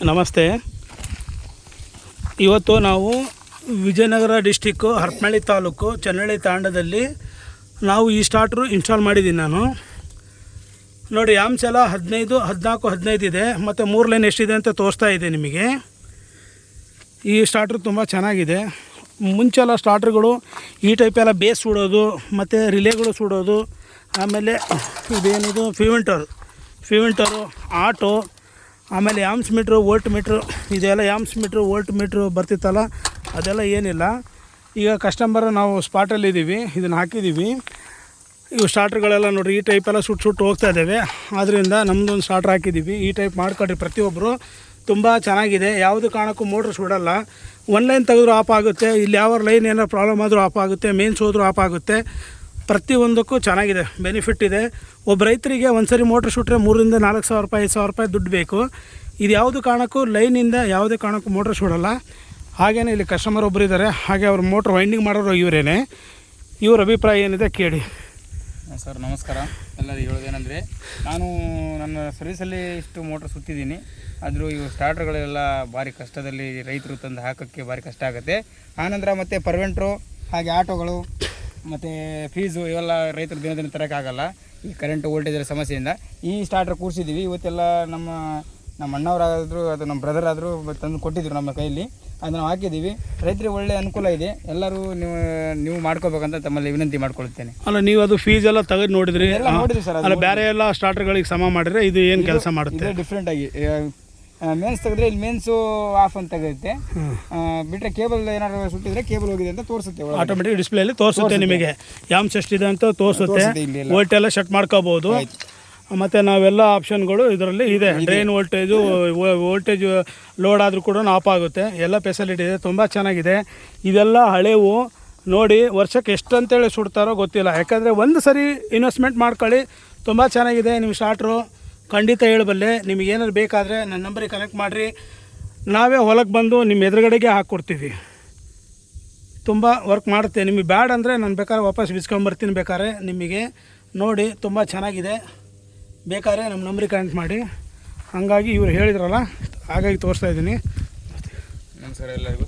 ನಮಸ್ತೆ. ಇವತ್ತು ನಾವು ವಿಜಯನಗರ ಡಿಸ್ಟಿಕ್ಕು ಹರಪನಹಳ್ಳಿ ತಾಲೂಕು ಚನ್ನಹಳ್ಳಿ ತಾಂಡದಲ್ಲಿ ನಾವು ಈ ಸ್ಟಾರ್ಟ್ರು ಇನ್ಸ್ಟಾಲ್ ಮಾಡಿದ್ದೀನಿ ನಾನು. ನೋಡಿ ಆಮ್ಸ್ ಎಲ್ಲ 15, 14, 15 ಇದೆ. ಮತ್ತು 3 ಲೈನ್ ಎಷ್ಟಿದೆ ಅಂತ ತೋರಿಸ್ತಾ ಇದೆ ನಿಮಗೆ. ಈ ಸ್ಟಾರ್ಟ್ರು ತುಂಬ ಚೆನ್ನಾಗಿದೆ. ಮುಂಚೆಲ್ಲ ಸ್ಟಾರ್ಟ್ರುಗಳು ಈ ಟೈಪ್ ಎಲ್ಲ ಬೇಸ್ ಸುಡೋದು ಮತ್ತು ರಿಲೇಗಳು ಸುಡೋದು, ಆಮೇಲೆ ಇದೇನಿದು ಫಿವಿಂಟರು ಆಟೋ, ಆಮೇಲೆ ಯಾಮ್ಸ್ ಮೀಟ್ರು, ವೋಲ್ಟ್ ಮೀಟ್ರು, ಇದೆಲ್ಲ ಯಾಮ್ಸ್ ಮೀಟ್ರು, ವೋಲ್ಟ್ ಮೀಟ್ರು ಬರ್ತಿತ್ತಲ್ಲ, ಅದೆಲ್ಲ ಏನಿಲ್ಲ. ಈಗ ಕಸ್ಟಮರ್ ನಾವು ಸ್ಪಾಟಲ್ಲಿದ್ದೀವಿ, ಇದನ್ನು ಹಾಕಿದ್ದೀವಿ. ಇವು ಸ್ಟಾರ್ಟ್ರುಗಳೆಲ್ಲ ನೋಡಿರಿ ಈ ಟೈಪೆಲ್ಲ ಸುಟ್ಟು ಹೋಗ್ತಾ ಇದ್ದಾವೆ. ಆದ್ದರಿಂದ ನಮ್ಮದೊಂದು ಸ್ಟಾರ್ಟ್ರ್ ಹಾಕಿದ್ದೀವಿ. ಈ ಟೈಪ್ ಮಾಡ್ಕೊಳ್ರಿ ಪ್ರತಿಯೊಬ್ಬರು. ತುಂಬ ಚೆನ್ನಾಗಿದೆ. ಯಾವುದೇ ಕಾರಣಕ್ಕೂ ಮೋಟ್ರ್ ಸುಡಲ್ಲ. ಒನ್ ಲೈನ್ ತೆಗೆದ್ರೂ ಆಫ್ ಆಗುತ್ತೆ. ಇಲ್ಲಿ ಯಾವ ಲೈನ್ ಏನಾರು ಪ್ರಾಬ್ಲಮ್ ಆದರೂ ಆಫ್ ಆಗುತ್ತೆ. ಮೇನ್ಸ್ ಹೋದರೂ ಆಫ್ ಆಗುತ್ತೆ. ಪ್ರತಿಯೊಂದಕ್ಕೂ ಚೆನ್ನಾಗಿದೆ, ಬೆನಿಫಿಟ್ ಇದೆ. ಒಬ್ಬ ರೈತರಿಗೆ ಒಂದು ಸರಿ ಮೋಟ್ರ್ ಸುಟ್ಟರೆ 3,000 - 4,000 ರೂಪಾಯಿ, 5,000 ರೂಪಾಯಿ ದುಡ್ಡು ಬೇಕು. ಇದು ಯಾವುದು ಕಾರಣಕ್ಕೂ ಲೈನಿಂದ ಯಾವುದೇ ಕಾರಣಕ್ಕೂ ಮೋಟ್ರ್ ಸುಡಲ್ಲ. ಹಾಗೆಯೇ ಇಲ್ಲಿ ಕಸ್ಟಮರ್ ಒಬ್ಬರು ಇದ್ದಾರೆ, ಹಾಗೆ ಅವ್ರ ಮೋಟ್ರ್ ವೈಂಡಿಂಗ್ ಮಾಡೋರು ಇವರೇನೆ. ಇವ್ರ ಅಭಿಪ್ರಾಯ ಏನಿದೆ ಕೇಳಿ. ಸರ್ ನಮಸ್ಕಾರ. ಎಲ್ಲರಿಗೂ ಹೇಳೋದೇನೆಂದರೆ, ನಾನು ನನ್ನ ಸರ್ವಿಸಲ್ಲಿ ಇಷ್ಟು ಮೋಟ್ರ್ ಸುತ್ತಿದ್ದೀನಿ. ಆದರೂ ಇವು ಸ್ಟಾರ್ಟರ್ಗಳೆಲ್ಲ ಭಾರಿ ಕಷ್ಟದಲ್ಲಿ ರೈತರು ತಂದು ಹಾಕೋಕ್ಕೆ ಭಾರಿ ಕಷ್ಟ ಆಗುತ್ತೆ. ಆನಂತರ ಮತ್ತು ಪರ್ವೆಂಟ್ರು, ಹಾಗೆ ಆಟೋಗಳು ಮತ್ತು ಫೀಸು ಇವೆಲ್ಲ ರೈತರು ದಿನ ತರೋಕ್ಕಾಗಲ್ಲ ಈ ಕರೆಂಟ್ ವೋಲ್ಟೇಜರ ಸಮಸ್ಯೆಯಿಂದ. ಈ ಸ್ಟಾರ್ಟರ್ ಕೂರಿಸಿದ್ದೀವಿ. ಇವತ್ತೆಲ್ಲ ನಮ್ಮ ಅಣ್ಣವರಾದರೂ ಅದು ನಮ್ಮ ಬ್ರದರ್ ಆದರೂ ತಂದು ಕೊಟ್ಟಿದ್ರು ನಮ್ಮ ಕೈಯಲ್ಲಿ. ಅದು ನಾವು ಹಾಕಿದ್ದೀವಿ. ರೈತರಿಗೆ ಒಳ್ಳೆಯ ಅನುಕೂಲ ಇದೆ. ಎಲ್ಲರೂ ನೀವು ಮಾಡ್ಕೋಬೇಕಂತ ತಮ್ಮಲ್ಲಿ ವಿನಂತಿ ಮಾಡ್ಕೊಳ್ತೇನೆ. ಅಲ್ಲ, ನೀವು ಅದು ಫೀಸ್ ಎಲ್ಲ ತೆಗೆದು ನೋಡಿದ್ರಿ? ಎಲ್ಲ ನೋಡಿದ್ರಿ ಸರ್. ಅಲ್ಲ, ಬೇರೆ ಎಲ್ಲ ಸ್ಟಾರ್ಟರ್ಗಳಿಗೆ ಸಮ ಮಾಡಿದ್ರೆ ಇದು ಏನು ಕೆಲಸ ಮಾಡುತ್ತೆ? ಡಿಫ್ರೆಂಟಾಗಿ ಮೇನ್ಸ್ ತೆಗೆದ್ರೆ ಇಲ್ಲಿ ಮೇನ್ಸು ಆಫ್ ಅಂತ ತೆಗೆಯುತ್ತೆ. ಬಿಟ್ಟರೆ ಕೇಬಲ್ ಏನಾದ್ರು ಸುಟ್ಟಿದ್ರೆ ಕೇಬಲ್ ಹೋಗಿದೆ ಅಂತ ತೋರಿಸುತ್ತೆ. ಆಟೋಮೆಟಿಕ್ ಡಿಸ್ಪ್ಲೇಲಿ ತೋರಿಸುತ್ತೆ ನಿಮಗೆ ಯಾಮ್ಸ್ ಎಷ್ಟಿದೆ ಅಂತ ತೋರಿಸುತ್ತೆ. ವೋಲ್ಟ್ ಎಲ್ಲ ಸೆಟ್ ಮಾಡ್ಕೋಬೋದು. ಮತ್ತು ನಾವೆಲ್ಲ ಆಪ್ಷನ್ಗಳು ಇದರಲ್ಲಿ ಇದೆ. ಡ್ರೈನ್ ವೋಲ್ಟೇಜ್ ಲೋಡ್ ಆದರೂ ಕೂಡ ಆಫ್ ಆಗುತ್ತೆ. ಎಲ್ಲ ಫೆಸಿಲಿಟಿ ಇದೆ. ತುಂಬ ಚೆನ್ನಾಗಿದೆ. ಇದೆಲ್ಲ ಹಳೆವು. ನೋಡಿ ವರ್ಷಕ್ಕೆ ಎಷ್ಟು ಅಂತೇಳಿ ಸುಡ್ತಾರೋ ಗೊತ್ತಿಲ್ಲ. ಯಾಕಂದರೆ ಒಂದು ಸರಿ ಇನ್ವೆಸ್ಟ್ಮೆಂಟ್ ಮಾಡ್ಕೊಳ್ಳಿ. ತುಂಬ ಚೆನ್ನಾಗಿದೆ. ನೀವು ಸ್ಟಾರ್ಟ್ರು ಖಂಡಿತ ಹೇಳಬಲ್ಲೆ. ನಿಮಗೆ ಏನಾದ್ರು ಬೇಕಾದರೆ ನನ್ನ ನಂಬರಿಗೆ ಕನೆಕ್ಟ್ ಮಾಡಿರಿ. ನಾವೇ ಹೊಲಕ್ಕೆ ಬಂದು ನಿಮ್ಮ ಎದುರುಗಡೆಗೆ ಹಾಕ್ಕೊಡ್ತೀವಿ. ತುಂಬ ವರ್ಕ್ ಮಾಡುತ್ತೆ. ನಿಮಗೆ ಬ್ಯಾಡ ಅಂದರೆ ನಾನು ಬೇಕಾದ್ರೆ ವಾಪಸ್ ಬಿಸ್ಕೊಂಬರ್ತೀನಿ. ಬೇಕಾದ್ರೆ ನಿಮಗೆ ನೋಡಿ ತುಂಬ ಚೆನ್ನಾಗಿದೆ. ಬೇಕಾದ್ರೆ ನಮ್ಮ ನಂಬರಿಗೆ ಕನೆಕ್ಟ್ ಮಾಡಿ. ಹಾಗಾಗಿ ಇವ್ರು ಹೇಳಿದ್ರಲ್ಲ, ಹಾಗಾಗಿ ತೋರಿಸ್ತಾ ಇದ್ದೀನಿ. ನಮಸ್ಕಾರ ಎಲ್ಲರಿಗೂ.